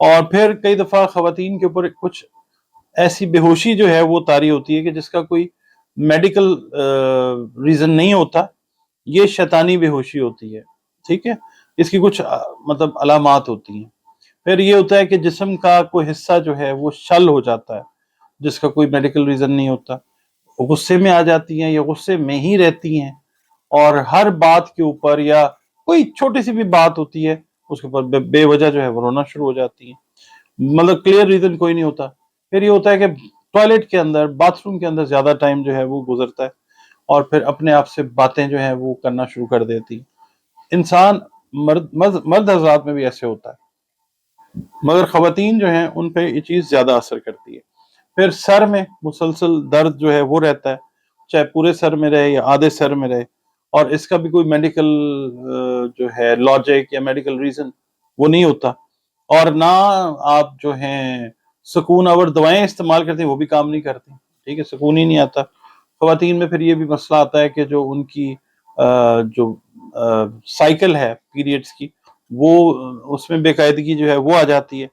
اور پھر کئی دفعہ خواتین کے اوپر کچھ ایسی بے ہوشی جو ہے وہ طاری ہوتی ہے کہ جس کا کوئی میڈیکل ریزن نہیں ہوتا، یہ شیطانی بے ہوشی ہوتی ہے، ٹھیک ہے، اس کی کچھ مطلب علامات ہوتی ہیں۔ پھر یہ ہوتا ہے کہ جسم کا کوئی حصہ جو ہے وہ شل ہو جاتا ہے، جس کا کوئی میڈیکل ریزن نہیں ہوتا، وہ غصے میں آ جاتی ہیں یا غصے میں ہی رہتی ہیں، اور ہر بات کے اوپر یا کوئی چھوٹی سی بھی بات ہوتی ہے اس کے اوپر بے وجہ جو ہے وہ رونا شروع ہو جاتی ہیں، مطلب کلیئر ریزن کوئی نہیں ہوتا۔ پھر یہ ہوتا ہے کہ ٹوائلٹ کے اندر، باتھ روم کے اندر زیادہ ٹائم جو ہے وہ گزرتا ہے، اور پھر اپنے آپ سے باتیں جو ہیں وہ کرنا شروع کر دیتی۔ انسان مرد حضرات میں بھی ایسے ہوتا ہے، مگر خواتین جو ہیں ان پہ یہ چیز زیادہ اثر کرتی ہے۔ پھر سر میں مسلسل درد جو ہے وہ رہتا ہے، چاہے پورے سر میں رہے یا آدھے سر میں رہے، اور اس کا بھی کوئی میڈیکل جو ہے لاجک یا میڈیکل ریزن وہ نہیں ہوتا، اور نہ آپ جو ہیں سکون آور دوائیں استعمال کرتے ہیں وہ بھی کام نہیں کرتی، ٹھیک ہے، سکون ہی نہیں آتا۔ خواتین میں پھر یہ بھی مسئلہ آتا ہے کہ جو ان کی جو سائیکل ہے پیریڈز کی، وہ اس میں بے قاعدگی جو ہے وہ آ جاتی ہے۔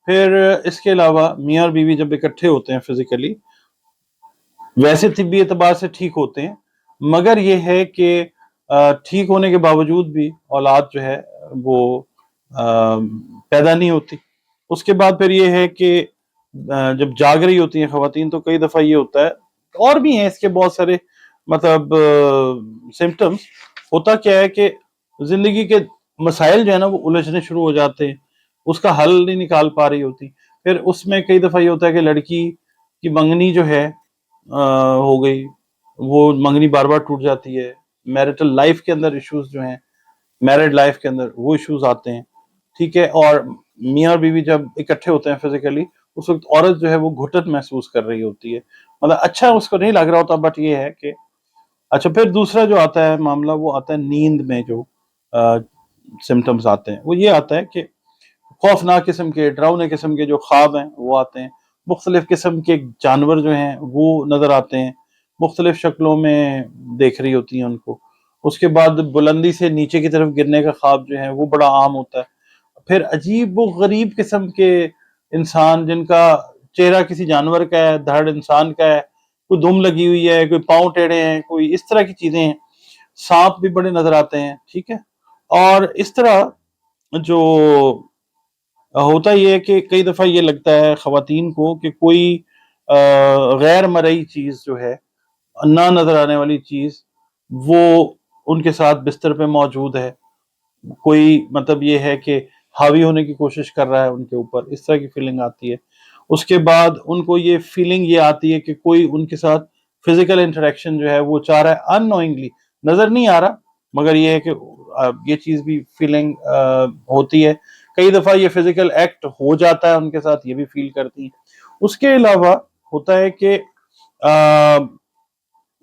پھر اس کے علاوہ میاں اور بیوی جب اکٹھے ہوتے ہیں فزیکلی، ویسے طبی اعتبار سے ٹھیک ہوتے ہیں، مگر یہ ہے کہ ٹھیک ہونے کے باوجود بھی اولاد جو ہے وہ پیدا نہیں ہوتی۔ اس کے بعد پھر یہ ہے کہ جب جاگ رہی ہوتی ہیں خواتین تو کئی دفعہ یہ ہوتا ہے، اور بھی ہیں اس کے بہت سارے مطلب سمپٹمز، ہوتا کیا ہے کہ زندگی کے مسائل جو ہے نا وہ الجھنے شروع ہو جاتے ہیں، اس کا حل نہیں نکال پا رہی ہوتی۔ پھر اس میں کئی دفعہ یہ ہوتا ہے کہ لڑکی کی منگنی جو ہے ہو گئی، وہ منگنی بار بار ٹوٹ جاتی ہے، میرٹل لائف کے اندر ایشوز جو ہیں، میرڈ لائف کے اندر وہ ایشوز آتے ہیں، ٹھیک ہے، اور میاں اور بیوی جب اکٹھے ہوتے ہیں فزیکلی، اس وقت عورت جو ہے وہ گھٹن محسوس کر رہی ہوتی ہے، مطلب اچھا اس کو نہیں لگ رہا ہوتا، بٹ یہ ہے کہ اچھا۔ پھر دوسرا جو آتا ہے معاملہ وہ آتا ہے نیند میں، جو سمٹمز آتے ہیں وہ یہ آتا ہے کہ خوفناک قسم کے، ڈراؤنے قسم کے جو خواب ہیں وہ آتے ہیں، مختلف قسم کے جانور جو ہیں وہ نظر آتے ہیں، مختلف شکلوں میں دیکھ رہی ہوتی ہیں ان کو۔ اس کے بعد بلندی سے نیچے کی طرف گرنے کا خواب جو ہے وہ بڑا عام ہوتا ہے۔ پھر عجیب و غریب قسم کے انسان جن کا چہرہ کسی جانور کا ہے، دھڑ انسان کا ہے، کوئی دم لگی ہوئی ہے، کوئی پاؤں ٹیڑھے ہیں، کوئی اس طرح کی چیزیں ہیں، سانپ بھی بڑے نظر آتے ہیں، ٹھیک ہے۔ اور اس طرح جو ہوتا یہ ہے کہ کئی دفعہ یہ لگتا ہے خواتین کو کہ کوئی غیر مرئی چیز جو ہے، نہ نظر آنے والی چیز، وہ ان کے ساتھ بستر پہ موجود ہے، کوئی مطلب یہ ہے کہ حاوی ہونے کی کوشش کر رہا ہے ان کے اوپر، اس طرح کی فیلنگ آتی ہے۔ اس کے بعد ان کو یہ فیلنگ یہ آتی ہے کہ کوئی ان کے ساتھ فزیکل انٹریکشن جو ہے وہ چاہ رہا ہے، ان نوئنگلی، نظر نہیں آ رہا، مگر یہ ہے کہ یہ چیز بھی فیلنگ ہوتی ہے۔ کئی دفعہ یہ فزیکل ایکٹ ہو جاتا ہے ان کے ساتھ، یہ بھی فیل کرتی ہیں۔ اس کے علاوہ ہوتا ہے کہ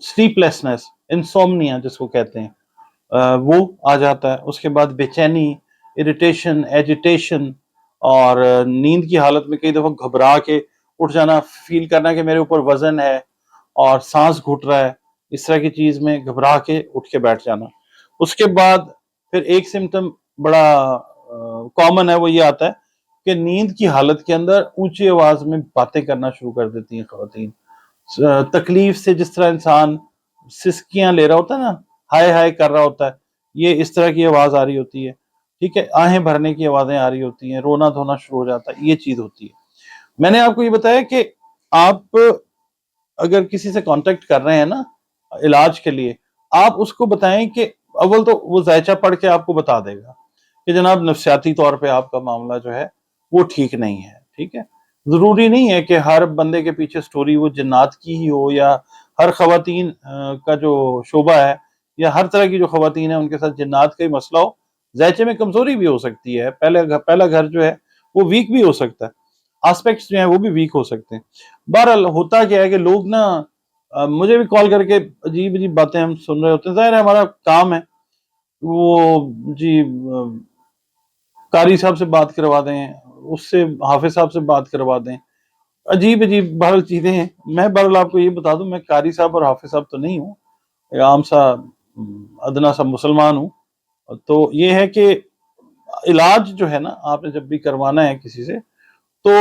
سلیپ لیسنس، انسومنیا جس کو کہتے ہیں، وہ آ جاتا ہے۔ اس کے بعد بے چینی، اریٹیشن، ایجیٹیشن، اور نیند کی حالت میں کئی دفعہ گھبرا کے اٹھ جانا، فیل کرنا کہ میرے اوپر وزن ہے اور سانس گھٹ رہا ہے، اس طرح کی چیز میں گھبرا کے اٹھ کے بیٹھ جانا۔ اس کے بعد پھر ایک سمٹم بڑا کامن ہے، وہ یہ آتا ہے کہ نیند کی حالت کے اندر اونچی آواز میں باتیں کرنا شروع کر دیتی ہیں خواتین، تکلیف سے، جس طرح انسان سسکیاں لے رہا ہوتا ہے نا، ہائے ہائے کر رہا ہوتا ہے، یہ اس طرح کی آواز آ رہی ہوتی ہے، ٹھیک ہے، آہیں بھرنے کی آوازیں آ رہی ہوتی ہیں، رونا دھونا شروع ہو جاتا ہے، یہ چیز ہوتی ہے۔ میں نے آپ کو یہ بتایا کہ آپ اگر کسی سے کانٹیکٹ کر رہے ہیں نا علاج کے لیے، آپ اس کو بتائیں کہ اول تو وہ ذائچہ پڑھ کے آپ کو بتا دے گا کہ جناب نفسیاتی طور پہ آپ کا معاملہ جو ہے وہ ٹھیک نہیں ہے، ٹھیک ہے۔ ضروری نہیں ہے کہ ہر بندے کے پیچھے سٹوری وہ جنات کی ہی ہو، یا ہر خواتین کا جو شعبہ ہے یا ہر طرح کی جو خواتین ہیں ان کے ساتھ جنات کا ہی مسئلہ ہو۔ ذائچے میں کمزوری بھی ہو سکتی ہے، پہلا گھر جو ہے وہ ویک بھی ہو سکتا ہے، آسپیکٹس جو ہیں وہ بھی ویک ہو سکتے ہیں۔ بہرحال ہوتا کیا ہے کہ لوگ نا مجھے بھی کال کر کے عجیب عجیب باتیں ہم سن رہے ہوتے ہیں، ظاہر ہے ہمارا کام ہے، وہ جی قاری صاحب سے بات کروا دیں، اس سے حافظ صاحب سے بات کروا دیں، عجیب عجیب بہرحال چیزیں ہیں۔ میں بہرحال آپ کو یہ بتا دوں، میں قاری صاحب اور حافظ صاحب تو نہیں ہوں، ایک عام سا ادنا سا مسلمان ہوں۔ تو یہ ہے کہ علاج جو ہے نا آپ نے جب بھی کروانا ہے کسی سے تو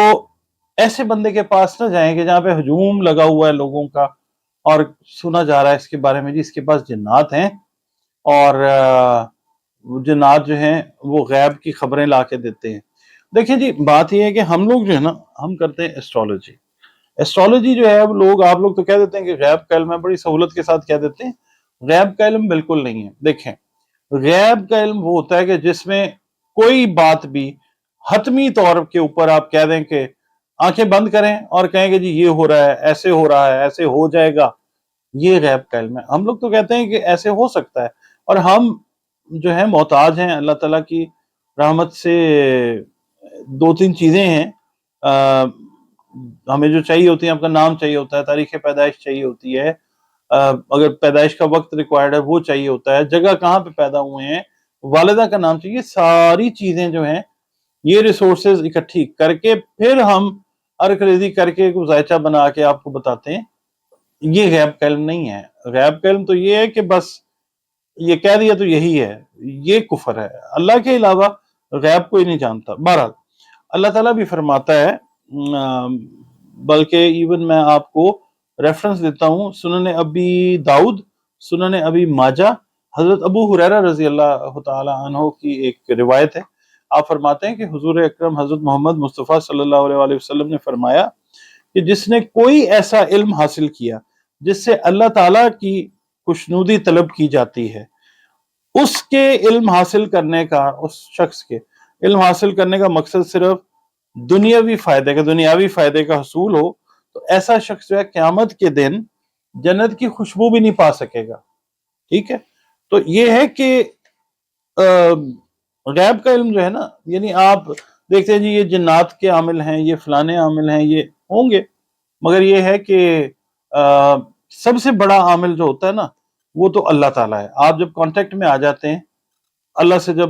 ایسے بندے کے پاس نہ جائیں کہ جہاں پہ ہجوم لگا ہوا ہے لوگوں کا اور سنا جا رہا ہے اس کے بارے میں جی اس کے پاس جنات ہیں اور جنات جو ہیں وہ غیب کی خبریں لا کے دیتے ہیں. دیکھیں جی بات یہ ہے کہ ہم لوگ جو ہے نا ہم کرتے ہیں ایسٹرالوجی. ایسٹرالوجی جو ہے اب آپ لوگ تو کہہ دیتے ہیں کہ غیب کا علم ہے, بڑی سہولت کے ساتھ کہہ دیتے ہیں. غیب کا علم بالکل نہیں ہے. دیکھیں غیب کا علم وہ ہوتا ہے کہ جس میں کوئی بات بھی حتمی طور کے اوپر آپ کہہ دیں کہ آنکھیں بند کریں اور کہیں کہ جی یہ ہو رہا ہے, ایسے ہو رہا ہے, ایسے ہو جائے گا, یہ غیب کا علم ہے. ہم لوگ تو کہتے ہیں کہ ایسے ہو سکتا ہے اور ہم جو ہیں محتاج ہیں اللہ تعالیٰ کی رحمت سے. دو تین چیزیں ہیں ہمیں جو چاہیے ہوتی ہیں, آپ کا نام چاہیے ہوتا ہے, تاریخ پیدائش چاہیے ہوتی ہے, اگر پیدائش کا وقت ریکوائرڈ ہے وہ چاہیے ہوتا ہے, جگہ کہاں پہ پیدا ہوئے ہیں, والدہ کا نام چاہیے. ساری چیزیں جو ہیں یہ ریسورسز اکٹھی کر کے پھر ہم ارکریزی کر کے ذائچہ بنا کے آپ کو بتاتے ہیں. یہ غیب کا علم نہیں ہے. غیب کا علم تو یہ ہے کہ بس یہ کہہ دیا تو یہی ہے, یہ کفر ہے. اللہ کے علاوہ غیب کوئی نہیں جانتا. بہرحال اللہ تعالیٰ بھی فرماتا ہے, بلکہ ایون میں آپ کو ریفرنس دیتا ہوں, سنن ابی داؤد, سنن ابی ماجہ, حضرت ابو ہریرہ رضی اللہ تعالی عنہ کی ایک روایت ہے. آپ فرماتے ہیں کہ حضور اکرم حضرت محمد مصطفیٰ صلی اللہ علیہ وآلہ وسلم نے فرمایا کہ جس نے کوئی ایسا علم حاصل کیا جس سے اللہ تعالیٰ کی خوشنودی طلب کی جاتی ہے, اس کے علم حاصل کرنے کا, اس شخص کے علم حاصل کرنے کا مقصد صرف دنیاوی فائدے کا حصول ہو, تو ایسا شخص جو ہے قیامت کے دن جنت کی خوشبو بھی نہیں پا سکے گا. ٹھیک ہے, تو یہ ہے کہ غیب کا علم جو ہے نا, یعنی آپ دیکھتے ہیں جی یہ جنات کے عامل ہیں, یہ فلانے عامل ہیں, یہ ہوں گے, مگر یہ ہے کہ سب سے بڑا عامل جو ہوتا ہے نا وہ تو اللہ تعالیٰ ہے. آپ جب کانٹیکٹ میں آ جاتے ہیں, اللہ سے جب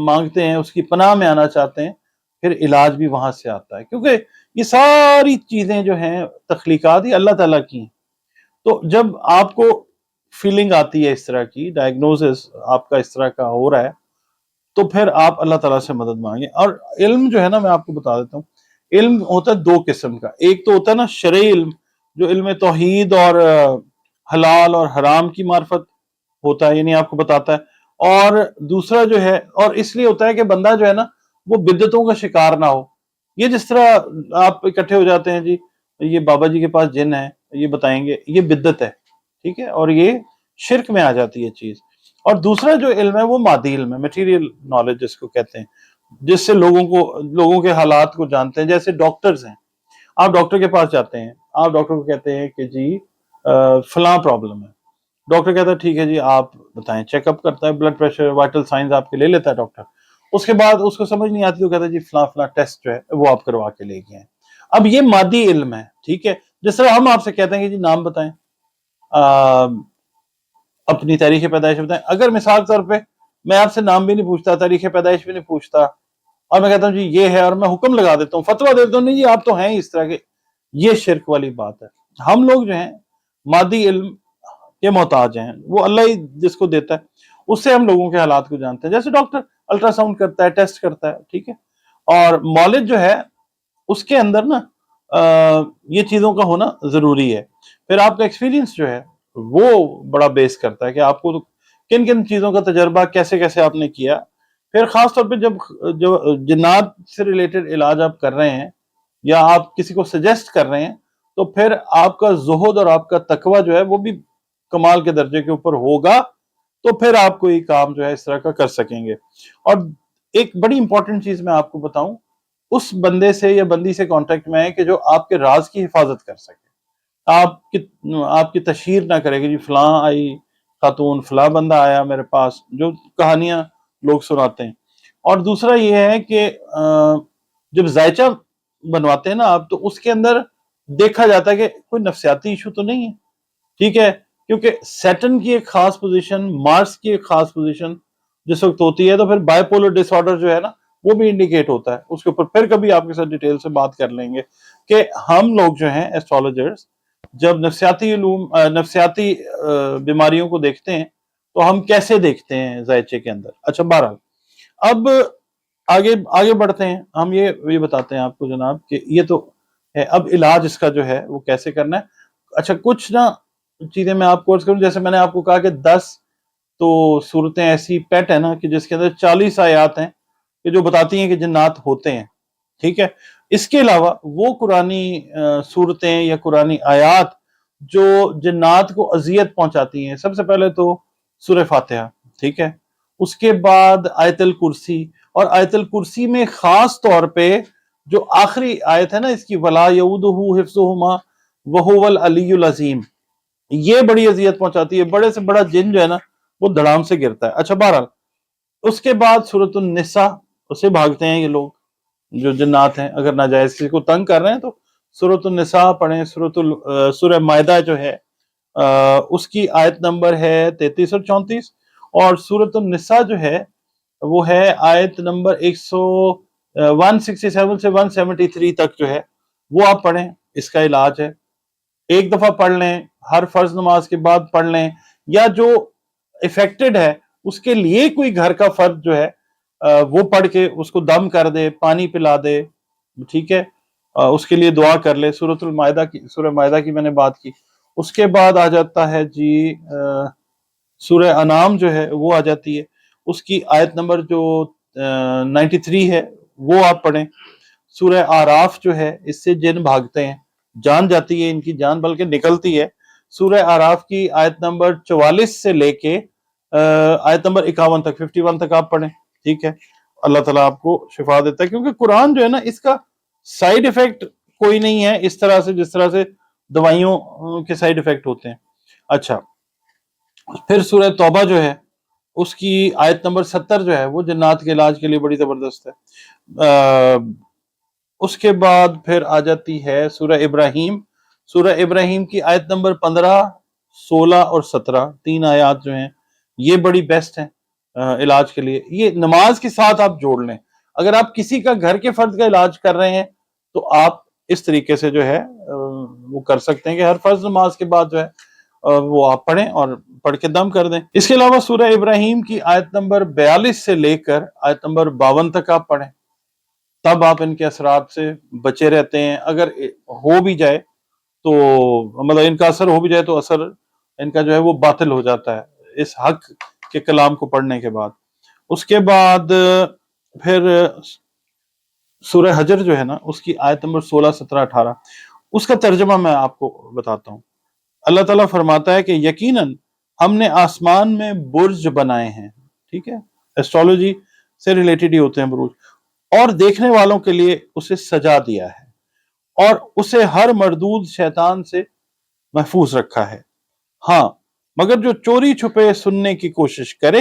مانگتے ہیں, اس کی پناہ میں آنا چاہتے ہیں, پھر علاج بھی وہاں سے آتا ہے, کیونکہ یہ ساری چیزیں جو ہیں تخلیقات ہی اللہ تعالیٰ کی ہیں. تو جب آپ کو فیلنگ آتی ہے اس طرح کی, ڈائگنوزس آپ کا اس طرح کا ہو رہا ہے, تو پھر آپ اللہ تعالیٰ سے مدد مانگیں. اور علم جو ہے نا میں آپ کو بتا دیتا ہوں, علم ہوتا ہے دو قسم کا. ایک تو ہوتا ہے نا شرعی علم, جو علم توحید اور حلال اور حرام کی معرفت ہوتا ہے, یعنی آپ کو بتاتا ہے. اور دوسرا جو ہے, اور اس لیے ہوتا ہے کہ بندہ جو ہے نا وہ بدعتوں کا شکار نہ ہو. یہ جس طرح آپ اکٹھے ہو جاتے ہیں جی یہ بابا جی کے پاس جن ہے, یہ بتائیں گے, یہ بدعت ہے. ٹھیک ہے, اور یہ شرک میں آ جاتی ہے چیز. اور دوسرا جو علم ہے وہ مادی علم ہے, میٹیریل نالج جس کو کہتے ہیں, جس سے لوگوں کے حالات کو جانتے ہیں. جیسے ڈاکٹرز ہیں, آپ ڈاکٹر کے پاس جاتے ہیں, آپ ڈاکٹر کو کہتے ہیں کہ جی فلاں پرابلم ہے. ڈاکٹر کہتا ہے ٹھیک ہے جی آپ بتائیں, چیک اپ کرتا ہے, بلڈ پریشر, وائٹل سائنز آپ کے لے لیتا ہے ڈاکٹر. اس کے بعد اس کو سمجھ نہیں آتی تو کہتا ہے جی فلاں فلاں ٹیسٹ جو ہے وہ آپ کروا کے لے گئے ہیں. اب یہ مادی علم ہے. ٹھیک ہے, جس طرح ہم آپ سے کہتے ہیں کہ جی نام بتائیں, اپنی تاریخ پیدائش بتائیں. اگر مثال کے طور پہ میں آپ سے نام بھی نہیں پوچھتا, تاریخ پیدائش بھی نہیں پوچھتا, اور میں کہتا ہوں جی یہ ہے, اور میں حکم لگا دیتا ہوں, فتویٰ دیتا ہوں, نہیں جی آپ تو ہیں اس طرح کے, یہ شرک والی بات ہے. ہم لوگ جو ہیں مادی علم کے محتاج ہیں, وہ اللہ ہی جس کو دیتا ہے, اس سے ہم لوگوں کے حالات کو جانتے ہیں. جیسے ڈاکٹر الٹرا ساؤنڈ کرتا ہے, ٹیسٹ کرتا ہے. ٹھیک ہے, اور نالج جو ہے اس کے اندر نا یہ چیزوں کا ہونا ضروری ہے. پھر آپ کا ایکسپیرینس جو ہے وہ بڑا بیس کرتا ہے کہ آپ کو کن کن چیزوں کا تجربہ کیسے کیسے آپ نے کیا. پھر خاص طور پہ جو جنات سے ریلیٹڈ علاج آپ کر رہے ہیں یا آپ کسی کو سجیسٹ کر رہے ہیں, تو پھر آپ کا زہد اور آپ کا تقوی جو ہے وہ بھی کمال کے درجے کے اوپر ہوگا, تو پھر آپ کوئی کام جو ہے اس طرح کا کر سکیں گے. اور ایک بڑی امپورٹنٹ چیز میں آپ کو بتاؤں, اس بندے سے یا بندی سے کانٹیکٹ میں ہے کہ جو آپ کے راز کی حفاظت کر سکے, آپ کی تشہیر نہ کرے کہ جی فلاں آئی خاتون, فلاں بندہ آیا میرے پاس, جو کہانیاں لوگ سناتے ہیں. اور دوسرا یہ ہے کہ جب ذائچہ بنواتے ہیں نا آپ, تو اس کے اندر دیکھا جاتا ہے کہ کوئی نفسیاتی ایشو تو نہیں ہے. ٹھیک ہے, کیونکہ سیٹن کی ایک خاص پوزیشن, مارس کی ایک خاص پوزیشن جس وقت ہوتی ہے, تو پھر بائی پولر ڈس آرڈر جو ہے نا وہ بھی انڈیکیٹ ہوتا ہے. اس کے اوپر پھر کبھی آپ کے ساتھ ڈیٹیل سے بات کر لیں گے کہ ہم لوگ جو ہیں ایسٹرولوجرز جب نفسیاتی بیماریوں کو دیکھتے ہیں تو ہم کیسے دیکھتے ہیں ذائچے کے اندر. اچھا, بہرحال اب آگے آگے بڑھتے ہیں، ہم یہ بتاتے ہیں آپ کو جناب کہ یہ تو ہے، اب علاج اس کا جو ہے وہ کیسے کرنا ہے۔ اچھا کچھ نا چیزیں میں آپ کو عرض کروں، جیسے میں نے آپ کو کہا کہ 10 تو صورتیں ایسی پیٹ ہے نا کہ جس کے اندر 40 آیات ہیں کہ جو بتاتی ہیں کہ جنات ہوتے ہیں، ٹھیک ہے۔ اس کے علاوہ وہ قرآنی صورتیں یا قرآنی آیات جو جنات کو اذیت پہنچاتی ہیں، سب سے پہلے تو سورہ فاتحہ، ٹھیک ہے۔ اس کے بعد آیت الکرسی، اور آیت الکرسی میں خاص طور پہ جو آخری آیت ہے نا اس کی، وَلَا يَؤُودُهُ حِفْظُهُمَا وَهُوَ الْعَلِيُّ الْعَظِيمُ، یہ بڑی اذیت پہنچاتی ہے، بڑے سے بڑا جن جو ہے نا وہ دھڑام سے گرتا ہے۔ اچھا بہرحال اس کے بعد سورۃ النساء، اسے بھاگتے ہیں یہ لوگ جو جنات ہیں، اگر ناجائز کسی کو تنگ کر رہے ہیں تو سورۃ النساء پڑھیں۔ سورہ مائدہ جو ہے اس کی آیت نمبر ہے 33 اور 34، اور سورۃ النساء جو ہے وہ ہے آیت نمبر 167 سے 173 تک جو ہے وہ آپ پڑھیں، اس کا علاج ہے۔ ایک دفعہ پڑھ لیں، ہر فرض نماز کے بعد پڑھ لیں، یا جو افیکٹڈ ہے اس کے لیے کوئی گھر کا فرد جو ہے وہ پڑھ کے اس کو دم کر دے، پانی پلا دے، ٹھیک ہے، اس کے لیے دعا کر لے۔ سورہ مائدہ کی میں نے بات کی۔ اس کے بعد آ جاتا ہے جی سورہ انعام جو ہے وہ آ جاتی ہے، اس کی آیت نمبر جو 93 ہے وہ آپ پڑھیں۔ سورہ آراف جو ہے اس سے جن بھاگتے ہیں، جان جاتی ہے ان کی، جان بلکہ نکلتی ہے۔ سورہ آراف کی آیت نمبر 44 سے لے کے آیت نمبر 51 تک، 51 تک آپ پڑھیں، ٹھیک ہے۔ اللہ تعالیٰ آپ کو شفا دیتا ہے، کیونکہ قرآن جو ہے نا اس کا سائیڈ ایفیکٹ کوئی نہیں ہے اس طرح سے جس طرح سے دوائیوں کے سائیڈ ایفیکٹ ہوتے ہیں۔ اچھا پھر سورہ توبہ جو ہے اس کی آیت نمبر 70 جو ہے وہ جنات کے علاج کے لیے بڑی زبردست ہے۔ اس کے بعد پھر آ جاتی ہے سورہ ابراہیم۔ سورہ ابراہیم کی آیت نمبر 15، 16 اور 17، 3 آیات جو ہیں یہ بڑی بیسٹ ہیں علاج کے لیے۔ یہ نماز کے ساتھ آپ جوڑ لیں، اگر آپ کسی کا گھر کے فرد کا علاج کر رہے ہیں تو آپ اس طریقے سے جو ہے وہ کر سکتے ہیں کہ ہر فرض نماز کے بعد جو ہے وہ آپ پڑھیں اور پڑھ کے دم کر دیں۔ اس کے علاوہ سورہ ابراہیم کی آیت نمبر 42 سے لے کر آیت نمبر 52 تک آپ پڑھیں، تب آپ ان کے اثرات سے بچے رہتے ہیں۔ اگر ہو بھی جائے تو مطلب ان کا اثر ہو بھی جائے تو اثر ان کا جو ہے وہ باطل ہو جاتا ہے اس حق کے کلام کو پڑھنے کے بعد۔ اس کے بعد پھر سورہ حجر جو ہے نا اس کی آیت نمبر 16، 17، 18، اس کا ترجمہ میں آپ کو بتاتا ہوں۔ اللہ تعالیٰ فرماتا ہے کہ یقیناً ہم نے آسمان میں برج بنائے ہیں، ٹھیک ہے، ایسٹرولوجی سے ریلیٹڈ ہی ہوتے ہیں برج، اور دیکھنے والوں کے لیے اسے سجا دیا ہے، اور اسے ہر مردود شیطان سے محفوظ رکھا ہے۔ ہاں مگر جو چوری چھپے سننے کی کوشش کرے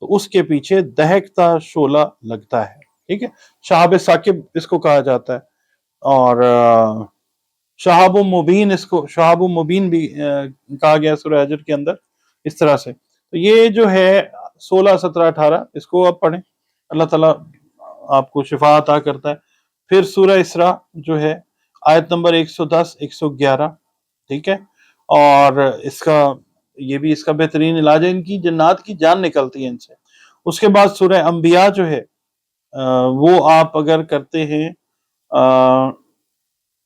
تو اس کے پیچھے دہکتا شعلہ لگتا ہے، ٹھیک ہے۔ شہاب ثاقب اس کو کہا جاتا ہے، اور شہاب مبین، اس کو شہاب مبین بھی کہا گیا سورہ حجر کے اندر اس طرح سے۔ تو یہ جو ہے 16، 17، 18 اس کو آپ پڑھیں، اللہ تعالیٰ آپ کو شفا عطا کرتا ہے۔ پھر سورہ اسراء جو ہے آیت نمبر 110، 111، ٹھیک ہے، اور اس کا یہ بھی اس کا بہترین علاج ہے، ان کی جنات کی جان نکلتی ہے ان سے۔ اس کے بعد سورہ انبیاء جو ہے وہ آپ اگر کرتے ہیں،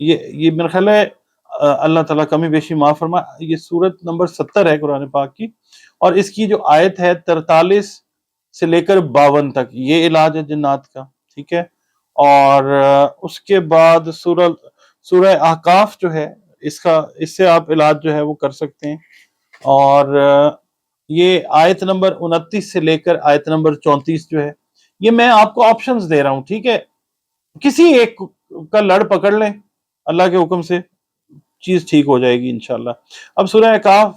یہ میرا خیال ہے اللہ تعالیٰ کمی بیشی معاف فرما، یہ سورت نمبر 70 ہے قرآن پاک کی، اور اس کی جو آیت ہے 43 سے لے کر 52 تک، یہ علاج ہے جنات کا، ٹھیک ہے۔ اور اس کے بعد سورہ احقاف جو ہے اس سے آپ علاج جو ہے وہ کر سکتے ہیں، اور یہ آیت نمبر 29 سے لے کر آیت نمبر 34 جو ہے، یہ میں آپ کو آپشنز دے رہا ہوں، ٹھیک ہے، کسی ایک کا لڑ پکڑ لیں، اللہ کے حکم سے چیز ٹھیک ہو جائے گی انشاءاللہ۔ اب سورہ احقاف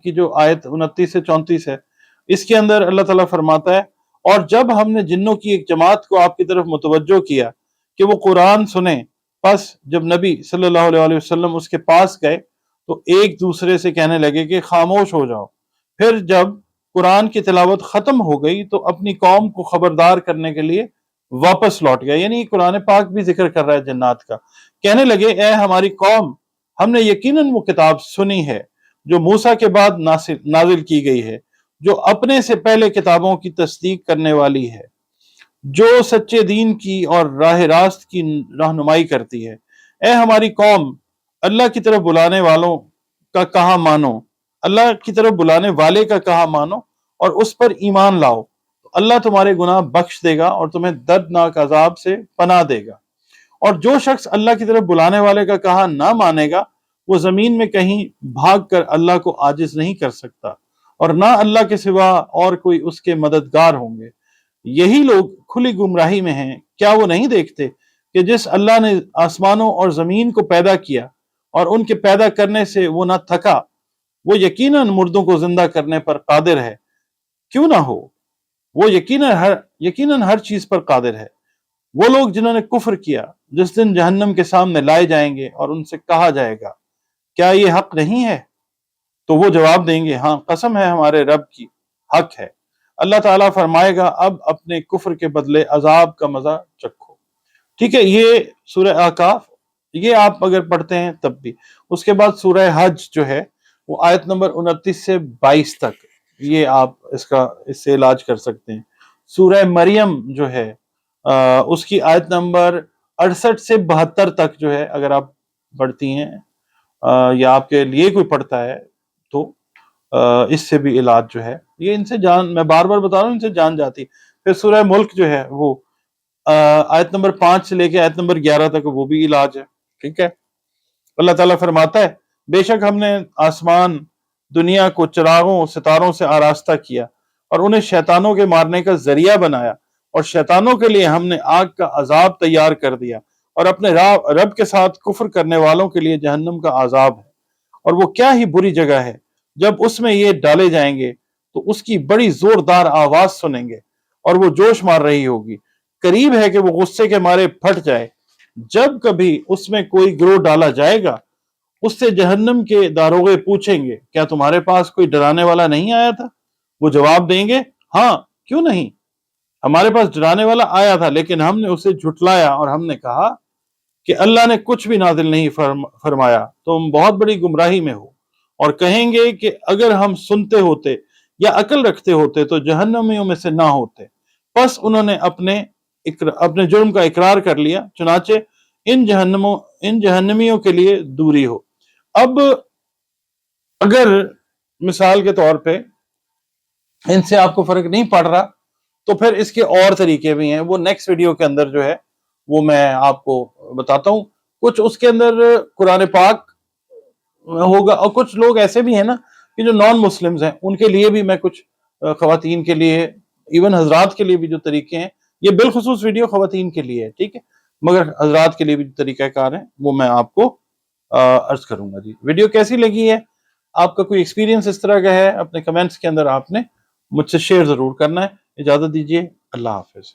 کی جو آیت 29 سے 34 ہے، اس کے اندر اللہ تعالیٰ فرماتا ہے، اور جب ہم نے جنوں کی ایک جماعت کو آپ کی طرف متوجہ کیا کہ وہ قرآن سنیں، پس جب نبی صلی اللہ علیہ وسلم اس کے پاس گئے تو ایک دوسرے سے کہنے لگے کہ خاموش ہو جاؤ۔ پھر جب قرآن کی تلاوت ختم ہو گئی تو اپنی قوم کو خبردار کرنے کے لیے واپس لوٹ گیا، یعنی قرآن پاک بھی ذکر کر رہا ہے جنات کا۔ کہنے لگے اے ہماری قوم، ہم نے یقیناً وہ کتاب سنی ہے جو موسیٰ کے بعد نازل کی گئی ہے، جو اپنے سے پہلے کتابوں کی تصدیق کرنے والی ہے، جو سچے دین کی اور راہ راست کی رہنمائی کرتی ہے۔ اے ہماری قوم، اللہ کی طرف بلانے والوں کا کہا مانو، اللہ کی طرف بلانے والے کا کہا مانو اور اس پر ایمان لاؤ، اللہ تمہارے گناہ بخش دے گا اور تمہیں دردناک عذاب سے پناہ دے گا۔ اور جو شخص اللہ کی طرف بلانے والے کا کہا نہ مانے گا، وہ زمین میں کہیں بھاگ کر اللہ کو عاجز نہیں کر سکتا، اور نہ اللہ کے سوا اور کوئی اس کے مددگار ہوں گے۔ یہی لوگ کھلی گمراہی میں ہیں، کیا وہ نہیں دیکھتے کہ جس اللہ نے آسمانوں اور زمین کو پیدا کیا اور ان کے پیدا کرنے سے وہ نہ تھکا، وہ یقیناً مردوں کو زندہ کرنے پر قادر ہے، کیوں نہ ہو؟ وہ یقیناً ہر چیز پر قادر ہے۔ وہ لوگ جنہوں نے کفر کیا جس دن جہنم کے سامنے لائے جائیں گے اور ان سے کہا جائے گا، کیا یہ حق نہیں ہے؟ تو وہ جواب دیں گے، ہاں قسم ہے ہمارے رب کی، حق ہے۔ اللہ تعالیٰ فرمائے گا، اب اپنے کفر کے بدلے عذاب کا مزہ چکھو۔ ٹھیک ہے، یہ سورہ اعقاف، یہ آپ اگر پڑھتے ہیں تب بھی۔ اس کے بعد سورہ حج جو ہے وہ آیت نمبر 29 سے 22 تک، یہ آپ اس سے علاج کر سکتے ہیں۔ سورہ مریم جو ہے اس کی آیت نمبر 68 سے 72 تک جو ہے اگر آپ پڑھتی ہیں یا آپ کے لیے کوئی پڑھتا ہے تو اس سے بھی علاج جو ہے، یہ ان سے جان، میں بار بار بتا رہا ہوں، ان سے جان جاتی۔ پھر سورہ ملک جو ہے وہ آیت نمبر 5 سے لے کے آیت نمبر 11 تک، وہ بھی علاج ہے۔ ٹھیک ہے، اللہ تعالیٰ فرماتا ہے، بے شک ہم نے آسمان دنیا کو چراغوں ستاروں سے آراستہ کیا اور انہیں شیطانوں کے مارنے کا ذریعہ بنایا، اور شیطانوں کے لیے ہم نے آگ کا عذاب تیار کر دیا، اور اپنے رب کے ساتھ کفر کرنے والوں کے لیے جہنم کا عذاب ہے، اور وہ کیا ہی بری جگہ ہے۔ جب اس میں یہ ڈالے جائیں گے تو اس کی بڑی زوردار آواز سنیں گے اور وہ جوش مار رہی ہوگی، قریب ہے کہ وہ غصے کے مارے پھٹ جائے۔ جب کبھی اس میں کوئی گروہ ڈالا جائے گا، اس سے جہنم کے داروغے پوچھیں گے، کیا تمہارے پاس کوئی ڈرانے والا نہیں آیا تھا؟ وہ جواب دیں گے، ہاں کیوں نہیں، ہمارے پاس ڈرانے والا آیا تھا، لیکن ہم نے اسے جھٹلایا اور ہم نے کہا کہ اللہ نے کچھ بھی نازل نہیں فرمایا، تم بہت بڑی گمراہی میں ہو۔ اور کہیں گے کہ اگر ہم سنتے ہوتے یا عقل رکھتے ہوتے تو جہنمیوں میں سے نہ ہوتے۔ پس انہوں نے اپنے جرم کا اقرار کر لیا، چنانچہ ان جہنمیوں کے لیے دوری ہو۔ اب اگر مثال کے طور پہ ان سے آپ کو فرق نہیں پڑ رہا تو پھر اس کے اور طریقے بھی ہیں، وہ نیکسٹ ویڈیو کے اندر جو ہے وہ میں آپ کو بتاتا ہوں۔ کچھ اس کے اندر قرآن پاک ہوگا، اور کچھ لوگ ایسے بھی ہیں نا کہ جو نان مسلمز ہیں، ان کے لیے بھی میں کچھ خواتین کے لیے، ایون حضرات کے لیے بھی جو طریقے ہیں، یہ بالخصوص ویڈیو خواتین کے لیے ہے، ٹھیک ہے، مگر حضرات کے لیے بھی جو طریقہ کار ہیں وہ میں آپ کو عرض کروں گا۔ جی ویڈیو کیسی لگی ہے، آپ کا کوئی ایکسپیرینس اس طرح کا ہے، اپنے کمنٹس کے اندر آپ نے مجھ سے شیئر ضرور کرنا ہے۔ اجازت دیجیے، اللہ حافظ۔